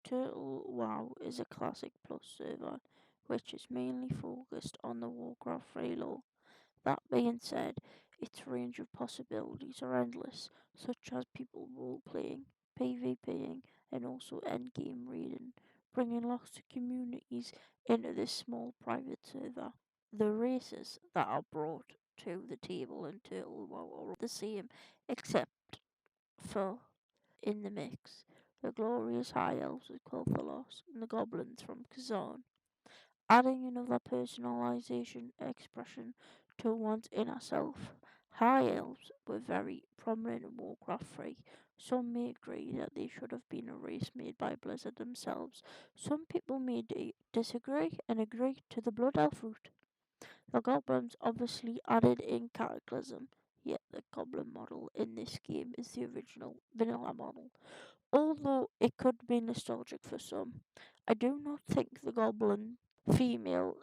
Turtle WoW is a Classic Plus server which is mainly focused on the Warcraft 3 lore. That being said, its range of possibilities are endless, such as people role-playing, PvPing, and also endgame raiding, bringing lots of communities into this small private server. The races that are brought to the table in Turtle WoW are the same, except for in the mix the glorious high elves of Quel'Thalas and the goblins from Kazan, adding another personalization expression to one's inner self. High elves were very prominent in Warcraft 3. Some may agree that they should have been a race made by Blizzard themselves. Some people may disagree and agree to the Blood Elf route. The goblins obviously added in cataclysm, yet the goblin model in this game is the original vanilla model. Although it could be nostalgic for some, I do not think the goblin female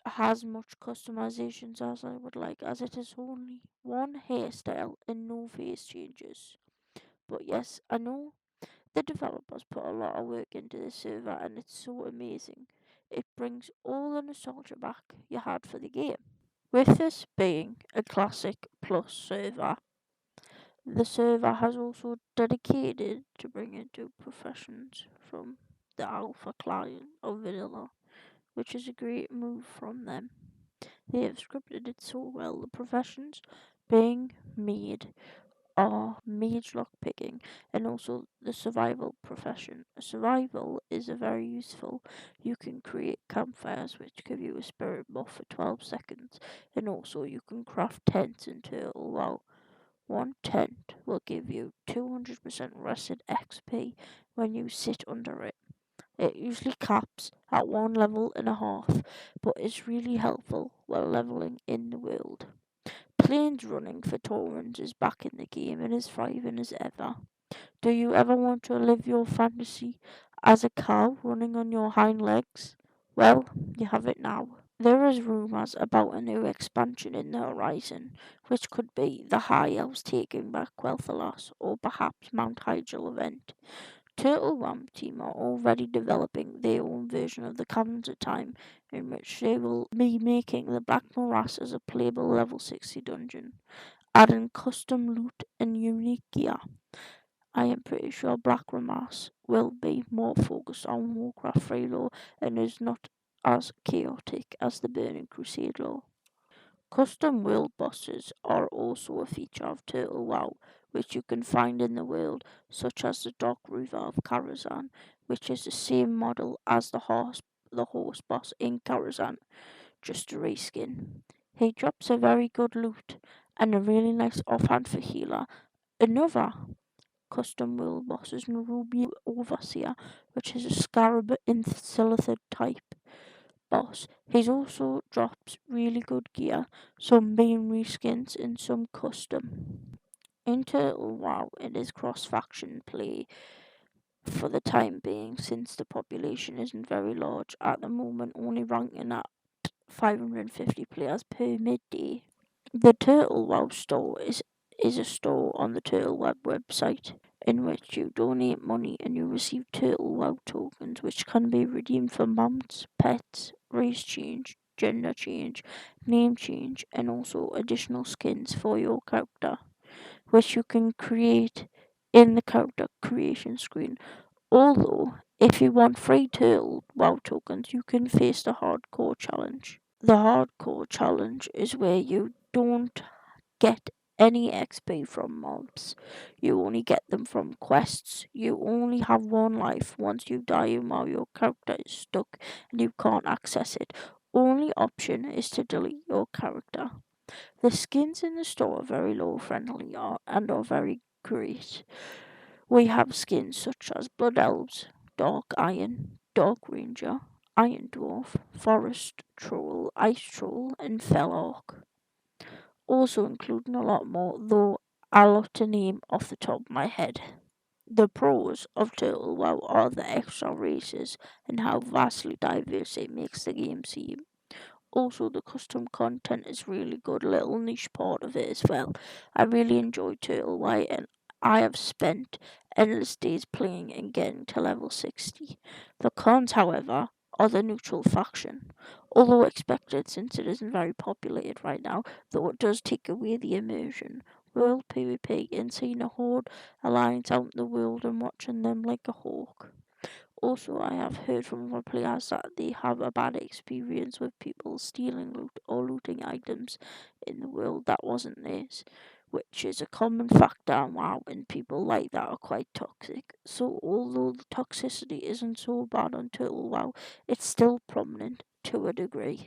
has much customizations as I would like, as it is only one hairstyle and no face changes. But yes, I know the developers put a lot of work into this server and it's so amazing. It brings all the nostalgia back you had for the game. With this being a Classic Plus server, the server has also dedicated to bringing two professions from the alpha client of Vanilla, which is a great move from them. They have scripted it so well. The professions being made are mage lock picking and also the survival profession. Survival is a very useful. You can create campfires which give you a spirit buff for 12 seconds, and also you can craft tents in Turtle WoW. One tent will give you 200% rested XP when you sit under it. It usually caps at 1.5 levels, but is really helpful while leveling in the world. Plains running for Taurens is back in the game and is thriving as ever. Do you ever want to live your fantasy as a cow running on your hind legs? Well, you have it now. There is rumours about a new expansion in the horizon, which could be the High Elves taking back Quel'Thalas, or perhaps Mount Hyjal event. Turtle Ram team are already developing their own version of the Calendar Time, in which they will be making the Black Morass as a playable level 60 dungeon, adding custom loot and unique gear. I am pretty sure Black Morass will be more focused on Warcraft 3 lore and is not as chaotic as the Burning Crusade lore. Custom world bosses are also a feature of Turtle WoW, which you can find in the world, such as the Dark River of Karazhan, which is the same model as the horse boss in Karazhan, just a reskin. He drops a very good loot and a really nice offhand for healer. Another custom world boss is Nerubian Overseer, which is a Scarab Enthylithid type boss. He also drops really good gear, some being reskins and some custom. In Turtle WoW, it is cross-faction play for the time being, since the population isn't very large at the moment, only ranking at 550 players per midday. The Turtle WoW store is a store on the Turtle Web website in which you donate money and you receive Turtle WoW tokens, which can be redeemed for mounts, pets, race change, gender change, name change, and also additional skins for your character, which you can create in the character creation screen. Although, if you want free Turtle WoW tokens, you can face the hardcore challenge. The hardcore challenge is where you don't get any XP from mobs. You only get them from quests. You only have one life. Once you die while your character is stuck and you can't access it. Only option is to delete your character. The skins in the store are very low friendly and are very great. We have skins such as Blood Elves, Dark Iron, Dark Ranger, Iron Dwarf, Forest Troll, Ice Troll, and Fell Orc. Also including a lot more, though I'll have to name off the top of my head. The pros of Turtle WoW are the extra races and how vastly diverse it makes the game seem. Also, the custom content is really good, little niche part of it as well. I really enjoy Turtle WoW I have spent endless days playing and getting to level 60. The cons, however, are the neutral faction. Although expected since it isn't very populated right now, though it does take away the immersion. World PvP and seeing a horde alliance out in the world and watching them like a hawk. Also, I have heard from other players that they have a bad experience with people stealing loot or looting items in the world that wasn't theirs, which is a common factor in WoW, and people like that are quite toxic. So, although the toxicity isn't so bad until WoW, it's still prominent to a degree.